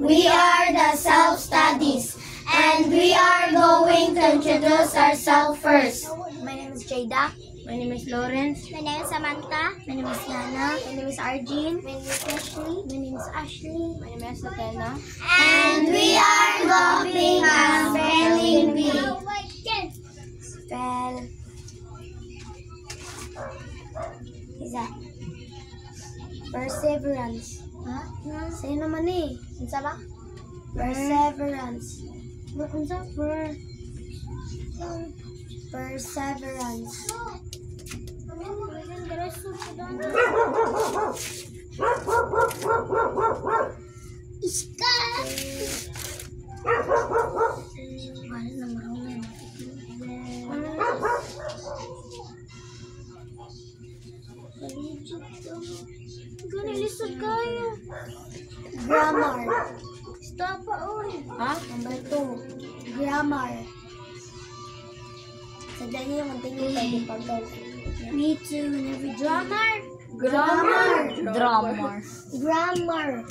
We are the self-studies, and we are going to introduce ourselves first. My name is Jada. My name is Lawrence. My name is Samantha. My name is Yana. My name is Arjun. My name is Ashley. My name is Ashley. My name is Atena. And we are going a spelling bee. Spell. Isa. Perseverance. Ha? Sa'yo naman eh. Unsa ba? Perseverance. Unsa? Perseverance. Iska! Ano na marunong? Gani lisod kayo. Grammar. Stop pa, oy. Ha? Number 2. Grammar. Sa dahil yung mantingin pwede pag-gaw. Me too. Never grammar. Grammar. Grammar. Grammar.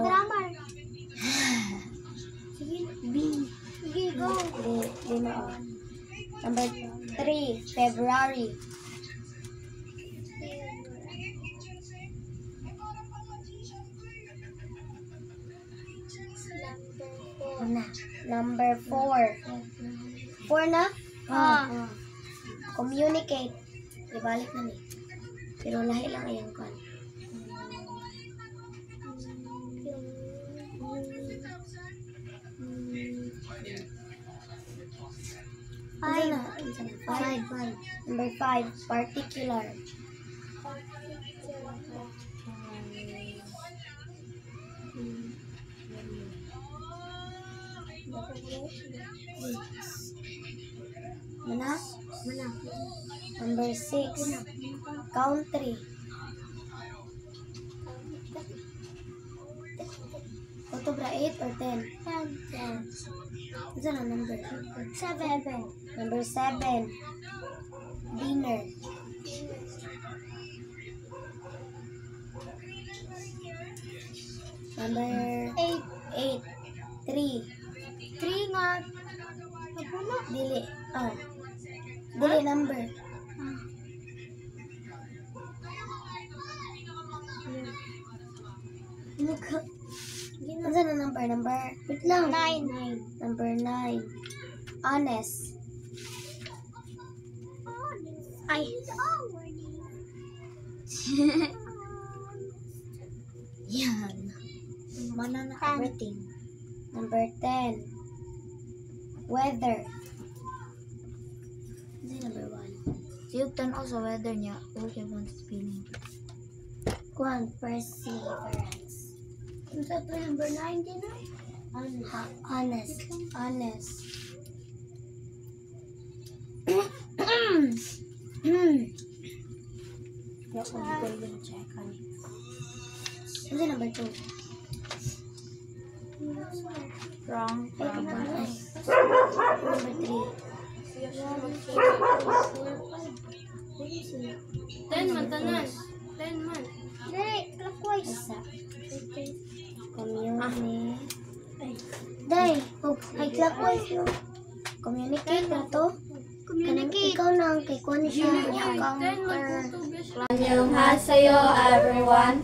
Grammar. Sige. B. Sige, go. Lima. Number 3. February. Number 4. 4 na? Communicate. Ibalik na ni. Pero lahi lang ayang kan. Five. Number 5. Particular. Mana? Number 6. Country. Ito bra 8 or 10? 10. Ito na number? 7. Number 7. Dinner. Number 8. 3. 3 nga. Napuno. Dili. Dili number. Ano na number? Wait lang. 9. Number 9. Honest. Ay. Yan. Mana na everything. Number 10. Weather. Ano yung number 1? Siyog tanaw sa weather niya. Okay, one spelling. Perseverance. Ano sa ito number 9 din ay? Honest. Ano yung number 2? Wrong. Number 3. Ten man tanan. Dali, clockwise. Communicate. Day, ay clockwise no. Communicate na to. Communicate. Ikaw na ang kay Kwan siya. Counter. 안녕하세요, everyone.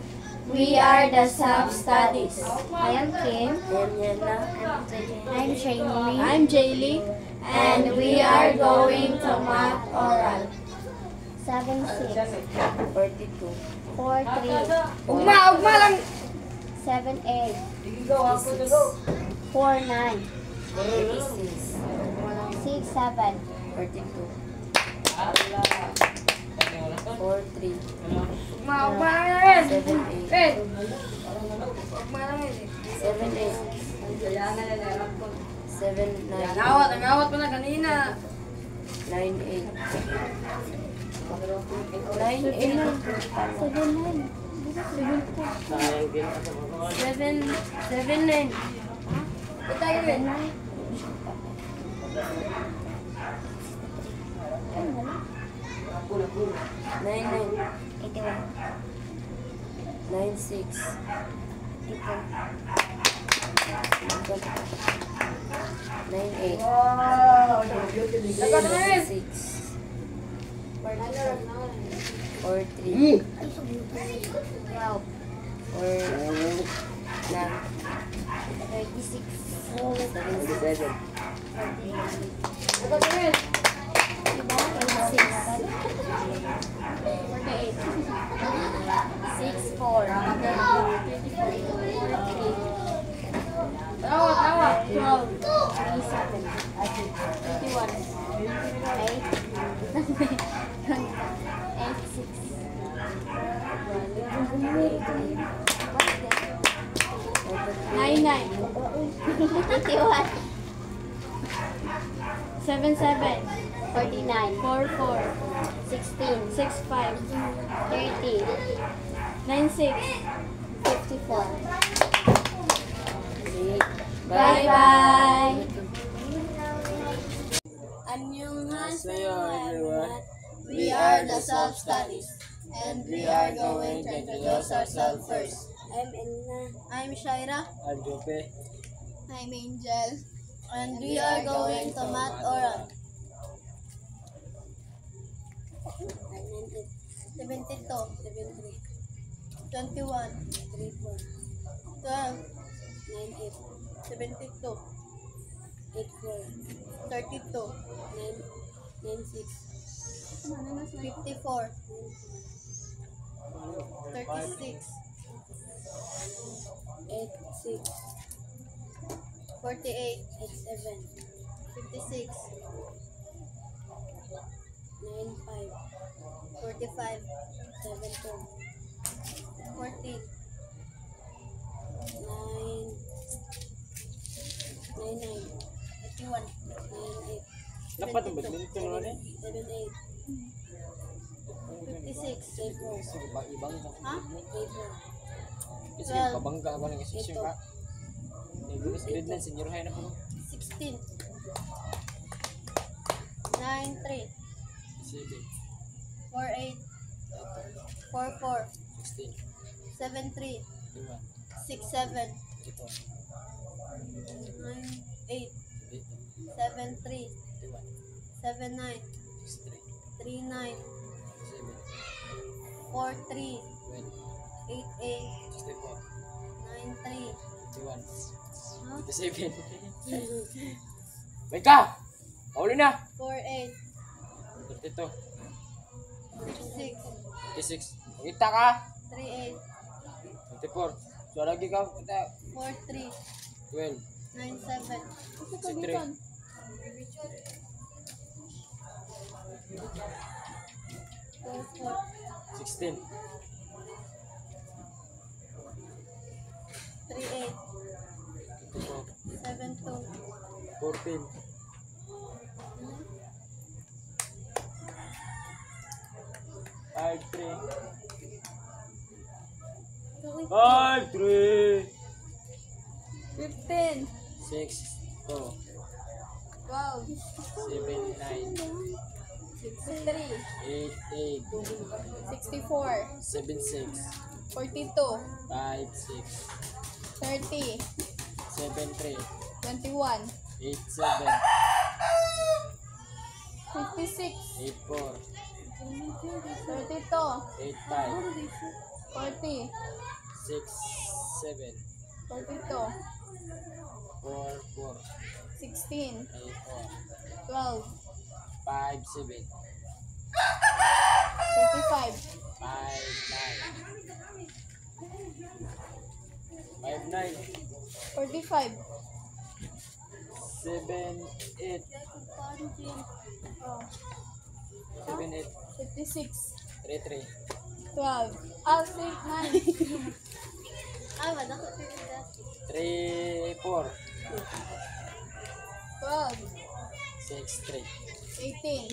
We are the self-studies. I am Kim. I'm Shaylee. I'm Jaylee. And we are going to math oral. 7-6. 42. 4-3. Ugma lang. 7-8. 4-9. 6-7. 42. 4-3. Ugma lang. 7-8. Ugma lang. 7-8. 7-9. Nangawat ko na kanina. 9-8. 7-9. Ito yun. 9-9. 81. 9-6. Ito. 9-8. Lagot na rin. 6. 4-3. Ay, sabi ko. 12. 36. 7-7. 48. Lagot na rin. Diba? 86. 48. 6, 4. 23. Tawag. 12. 37. 51. 8. 81. 77. 49. 44. 16. 65. 30. 96. 54. Bye-bye. Annyeonghaseyo, everyone. We are the self-studies, and we are going to introduce ourselves first. I'm Elna. I'm Shaira. I'm Jope. I'm Angel. And we are going to Math Oral. 72, 21, 12, 72, 32, 54, 36, 48, 56, 45, 14, 81, Dapat ang badminton naman eh. 56, Ibang ha? kasi 12. pabangga ako ng isisyon ka. Nagulus grade na senior high na ko. 16, 93, 7, 48, 44, 16, 73, 2, 67, 3, 98, 73, 79, 39, 43, 88, 93, 57. Baik ka! Pauli na! 48, 32, 36, 36. Pagkita ka! 38, 24. So lagi ka. 43, 12, 97, 63. 44, 16, 38, 24, 72, 14, 5-3, 5-3, 15, 6, 2, 12, 7, 9, 63, 8, 8, 64, 7, 6, 42, 5, 6, 30, 7, 3, 21, 8, 7, 56, 8, 4, 32, 8, 5, 40, 6, 7, 42, 4, 4, 16, 8, 4, 12, 5, 7, 35, 5, 9, 5, 9, 45, 7, 8, 7, 8, 56, 3, 3, 12, 9. Ay, wala ko 3, 4, 12, 6, 3, 18,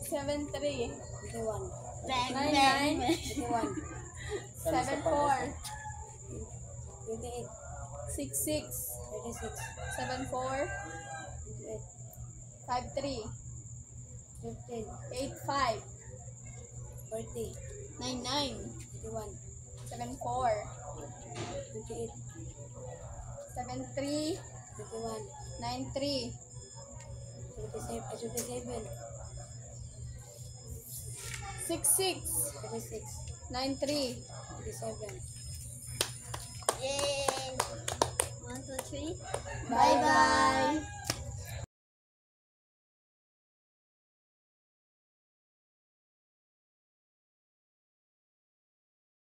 73, 99, 74, 66, 74, 53, 85, 99. 81, 74. 28, 73. 21, 93. 27, 66. 36, 93. 37. Yay! 1, 2, 3. Bye-bye.